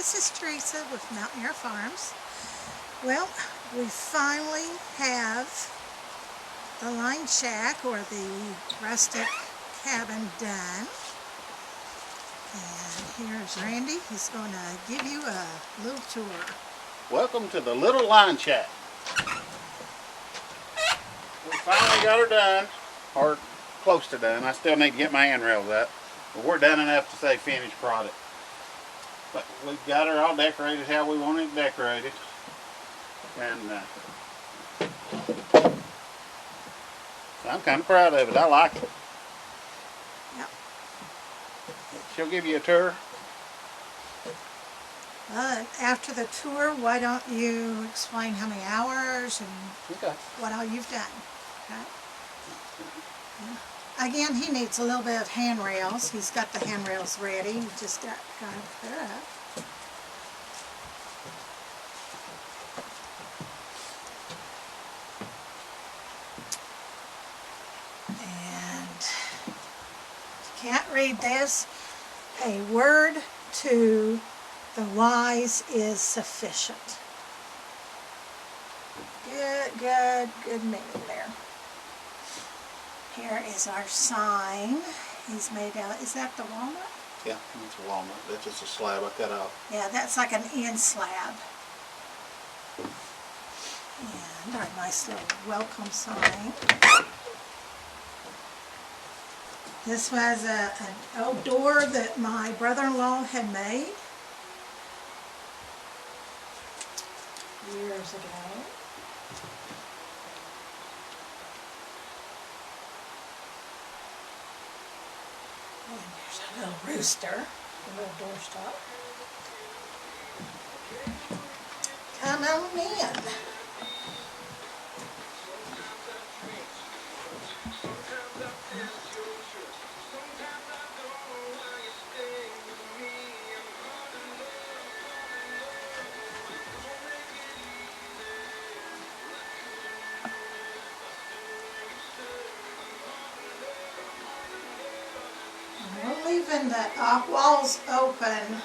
this is Teresa with Mountain Air Farms. Well, we finally have the line shack or the rustic cabin done. And here's Randy. He's going to give you a little tour. Welcome to the little line shack. We finally got her done, or close to done. I still need to get my handrails up, but we're done enough to say finished product. But we've got her all decorated how we want it decorated, and so I'm kind of proud of it. I like it. Yep. She'll give you a tour. After the tour, why don't you explain how many hours and what all you've done? Okay. Yeah. Again, he needs a little bit of handrails. He's got the handrails ready. He just got to put it up. And if you can't read this, a word to the wise is sufficient. Good meaning there. Here is our sign. He's made out, is that the walnut? Yeah, it's a walnut. That's just a slab I cut off. Yeah, that's like an end slab. And our nice little welcome sign. This was an old door that my brother-in-law had made years ago. And there's a little rooster, a little doorstop. Come on in. We're leaving the walls open,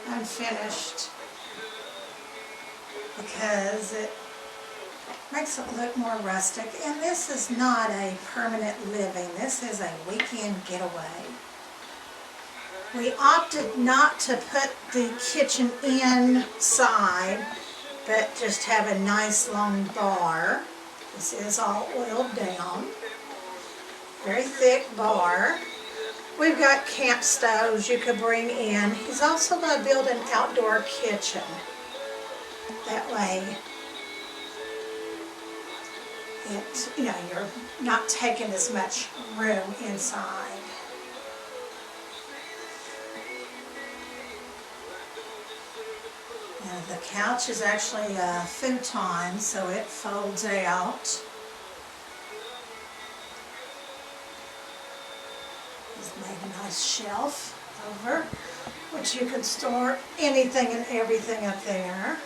unfinished, because it makes it look more rustic. And this is not a permanent living. This is a weekend getaway. We opted not to put the kitchen inside, but just have a nice long bar. This is all oiled down. Very thick bar. We've got camp stoves you could bring in. He's also going to build an outdoor kitchen. That way, you're not taking as much room inside. And the couch is actually a futon, so it folds out. Made a nice shelf over, which you can store anything and everything up there,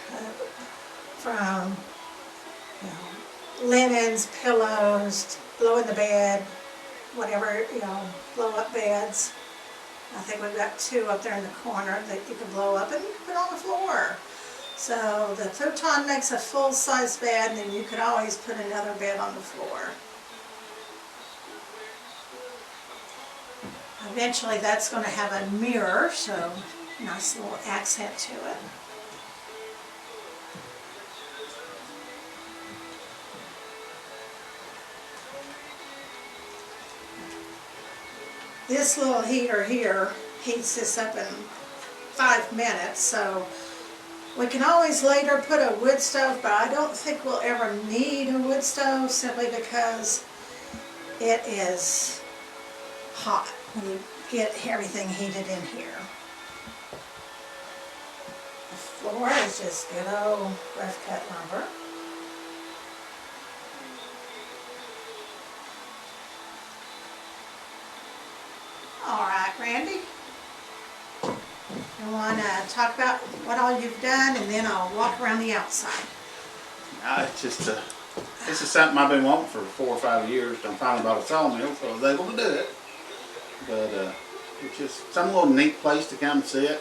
from linens, pillows, blow in the bed, whatever, blow up beds. I think we've got two up there in the corner that you can blow up and put on the floor. So the futon makes a full-size bed, and then you could always put another bed on the floor. Eventually that's going to have a mirror, so nice little accent to it. This little heater here heats this up in 5 minutes, so we can always later put a wood stove, but I don't think we'll ever need a wood stove simply because it is hot when you get everything heated in here. The floor is just good old rough cut lumber. Alright, Randy, you want to talk about what all you've done, and then I'll walk around the outside. It's just this is something I've been wanting for 4 or 5 years. I finally bought a sawmill, so I was able to do it. But it's just some little neat place to come sit.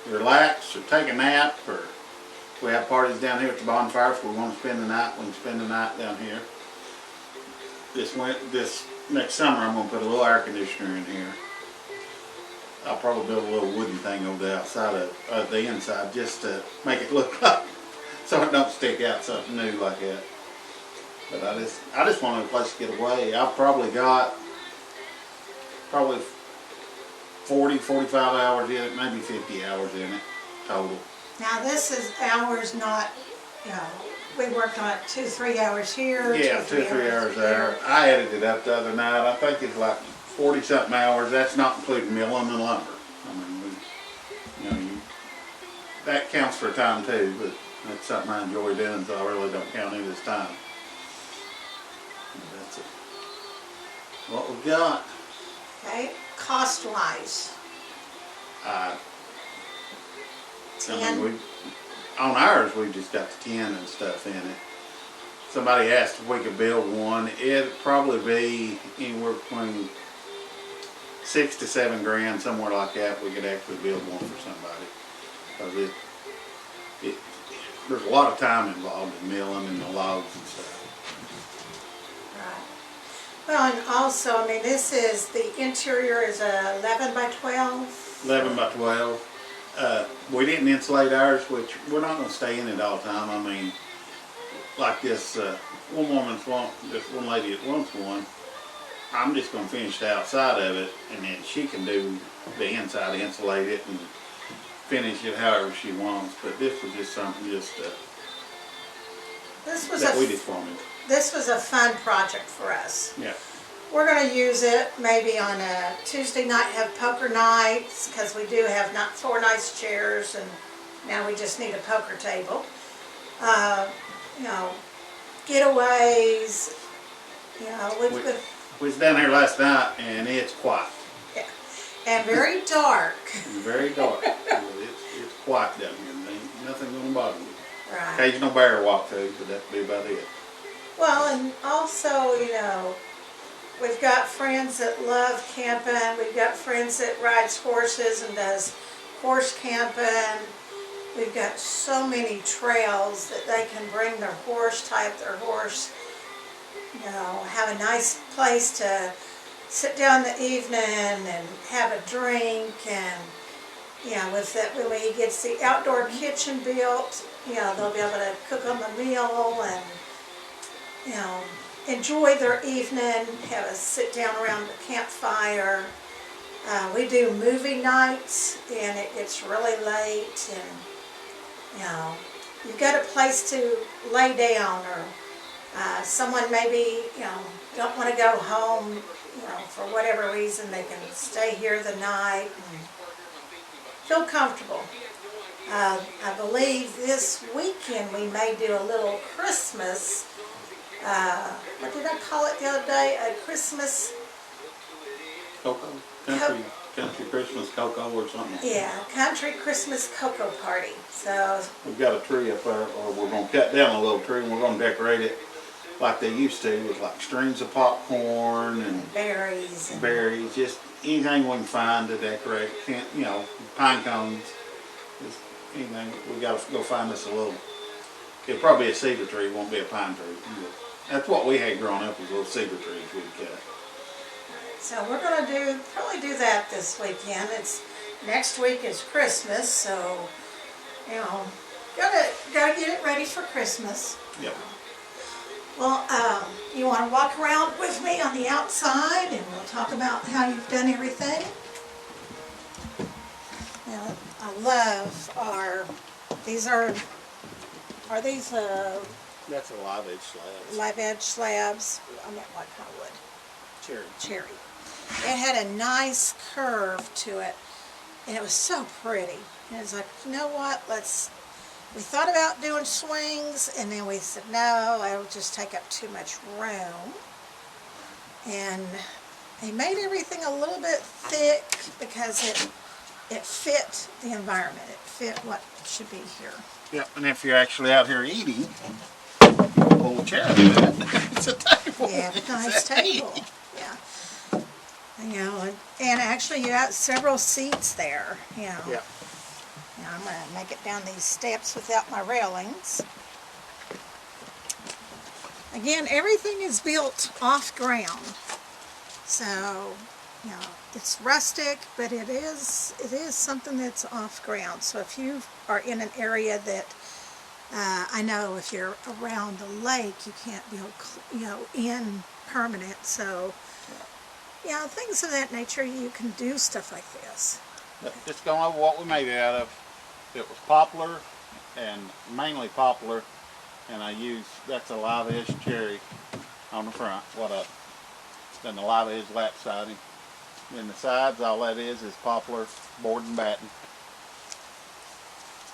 relax or take a nap, or we have parties down here at the bonfire. If we want to spend the night, we can spend the night down here. This next summer, I'm going to put a little air conditioner in here. I'll probably build a little wooden thing over the outside of the inside, just to make it look up, so it don't stick out something new like that. But I just wanted a place to get away. I've probably got 40, 45 hours in it, maybe 50 hours in it total. Now this is hours, not, you know, we worked on it 2-3 hours here. Yeah, 2-3 hours there. I added it up the other night. I think it's like 40 something hours. That's not including milling and lumber. I mean, that counts for time too, but that's something I enjoy doing, so I really don't count it as time. That's it. What we got? Okay, cost-wise. I 10. mean, on ours, we just got the tin and stuff in it. Somebody asked if we could build one. It'd probably be anywhere between $6 to $7 grand, somewhere like that. We could actually build one for somebody, because there's a lot of time involved in milling and the logs and stuff. Right. Well, and also, I mean, the interior is a 11 by 12. 11 by 12. We didn't insulate ours, which we're not going to stay in it all the time. I mean, like this one lady that wants one, I'm just going to finish the outside of it, and then she can do the inside, insulate it, and finish it however she wants. But this was just something we just wanted. This was a fun project for us. Yeah. We're going to use it maybe on a Tuesday night, have poker nights, because we do have not 4 nice chairs, and now we just need a poker table. You know, getaways. You know, We was down here last night, and it's quiet. Yeah, and very dark. Very dark. It's quiet down here. There ain't nothing gonna bother you. Right. Occasional bear walk through, but that'd be about it. Well, and also, you know, we've got friends that love camping. We've got friends that rides horses and does horse camping. We've got so many trails that they can bring their horse, tie up their horse, you know, have a nice place to sit down in the evening and have a drink. And, you know, when he gets the outdoor kitchen built, you know, they'll be able to cook them a meal and, you know, enjoy their evening, have a sit down around the campfire. We do movie nights, and it gets really late, and, you know, you've got a place to lay down, or someone maybe, you know, don't want to go home, you know, for whatever reason, they can stay here the night and feel comfortable. I believe this weekend we may do a little Christmas, what did I call it the other day? A Christmas... Cocoa? Country Christmas cocoa or something. Yeah, country Christmas cocoa party. So We've got a tree up there, or we're going to cut down a little tree, and we're going to decorate it like they used to, with like strings of popcorn and berries. just anything we can find to decorate. You know, pine cones, just anything. We got to go find us a little. It'll probably be a cedar tree, it won't be a pine tree. That's what we had growing up, was little cedar trees we'd cut. So we're going to probably do that this weekend. Next week is Christmas, so, you know, gotta get it ready for Christmas. Yep. Well, you want to walk around with me on the outside, and we'll talk about how you've done everything. Now, I love these are these That's a live edge slab. live edge slabs? I meant what kind of wood? Cherry. It had a nice curve to it, and it was so pretty. And it's like, you know what, we thought about doing swings, and then we said, no, it'll just take up too much room. And they made everything a little bit thick because it fit the environment. It fit what should be here. Yep, and if you're actually out here eating, pull the chair out of that. It's a table. Yeah, it's a nice table. Yeah. You know, and actually you got several seats there, you know. Yeah. Now I'm going to make it down these steps without my railings. Again, everything is built off ground. So, you know, it's rustic, but it is something that's off ground. So if you are in an area that, I know if you're around the lake, you can't build, you know, in permanent. So, you know, things of that nature, you can do stuff like this. But just going over what we made it out of. It was poplar, and mainly poplar, and I used, that's a live edge cherry on the front. What up? Then the live edge lap siding. Then the sides, all that is poplar board and batting.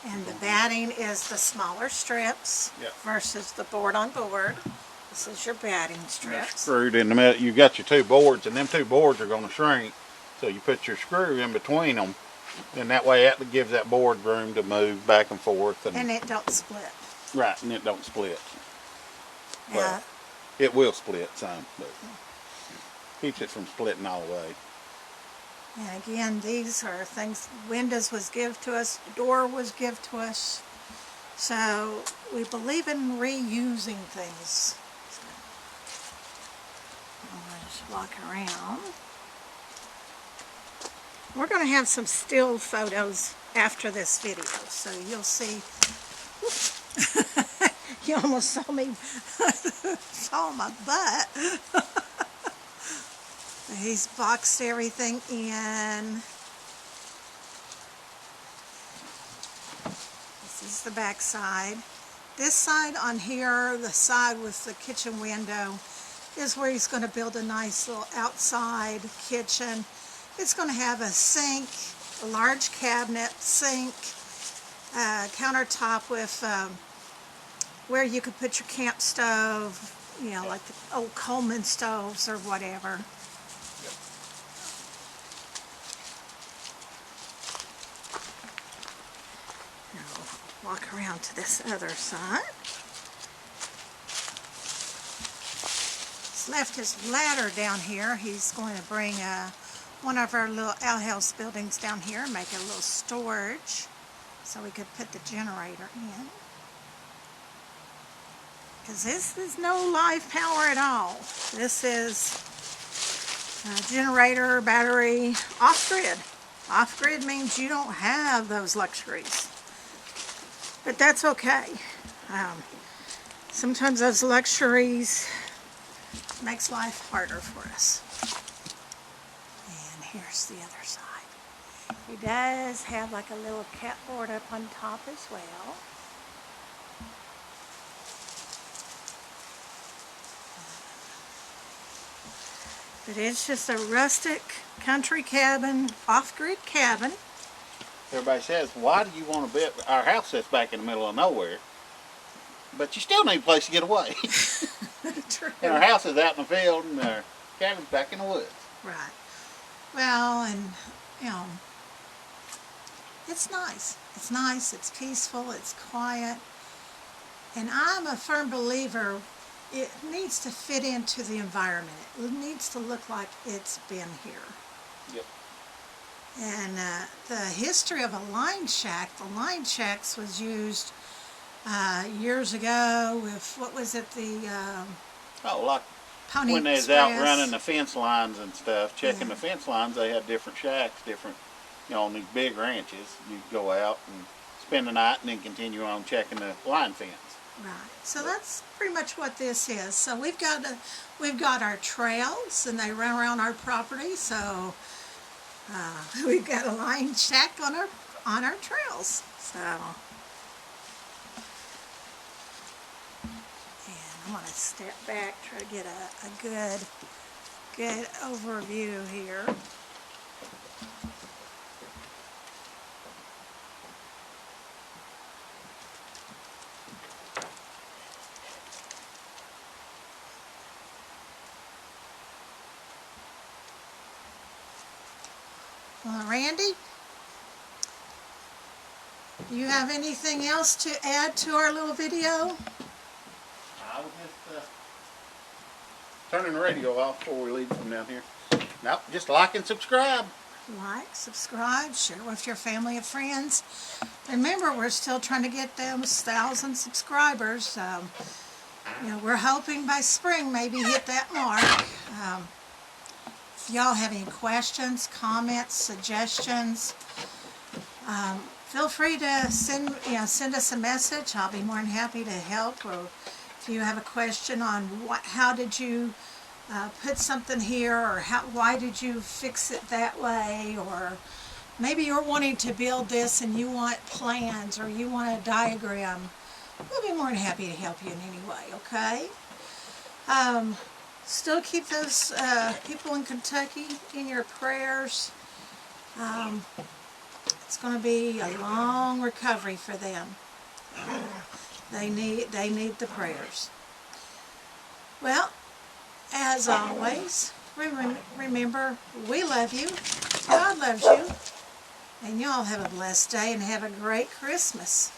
And the batting is the smaller strips versus the board on board. This is your batting strips. Screwed in the middle. You got your two boards, and them two boards are going to shrink. So you put your screw in between them, and that way that gives that board room to move back and forth. And it don't split. Right, and it don't split. Yeah. Well, it will split some, but keeps it from splitting all the way. And again, these are things, windows was given to us, door was given to us. So we believe in reusing things. I'm going to just walk around. We're going to have some still photos after this video, so you'll see. You almost saw me, saw my butt. He's boxed everything in. This is the back side. This side on here, the side with the kitchen window, is where he's going to build a nice little outside kitchen. It's going to have a sink, a large cabinet, sink, countertop with where you could put your camp stove, you know, like the old Coleman stoves or whatever. Now, walk around to this other side. He's left his ladder down here. He's going to bring one of our little outhouse buildings down here and make a little storage so we could put the generator in. Because this is no live power at all. This is a generator, battery, off-grid. Off-grid means you don't have those luxuries. But that's okay. Sometimes those luxuries makes life harder for us. And here's the other side. He does have like a little cat board up on top as well. But it's just a rustic country cabin, off-grid cabin. Everybody says, why do you want to build? Our house sits back in the middle of nowhere, but you still need a place to get away. True. And our house is out in the field, and our cabin's back in the woods. Right. Well, and, you know, it's nice. It's nice, it's peaceful, it's quiet. And I'm a firm believer, it needs to fit into the environment. It needs to look like it's been here. Yep. And the history of a line shack, the line shacks was used years ago with, what was it, the Like Pony when they was Express. out running the fence lines and stuff, checking the fence lines, they had different shacks, different, you know, on these big ranches. You'd go out and spend the night and then continue on checking the line fence. Right. So that's pretty much what this is. So we've got our trails, and they run around our property. So we've got a line shack on our trails. So, and I'm gonna step back, try to get a good overview here. Well, Randy, do you have anything else to add to our little video? I was just turning the radio off before we leave from down here. Nope, just like and subscribe. like, subscribe, share with your family and friends. Remember, we're still trying to get those 1,000 subscribers. We're hoping by spring maybe hit that mark. If y'all have any questions, comments, suggestions, feel free to send us a message. I'll be more than happy to help. Or if you have a question on how did you put something here, or why did you fix it that way, or maybe you're wanting to build this and you want plans or you want a diagram, we'll be more than happy to help you in any way, okay? Still keep those people in Kentucky in your prayers. It's going to be a long recovery for them. They need the prayers. Well, as always, remember, we love you, God loves you, and y'all have a blessed day and have a great Christmas.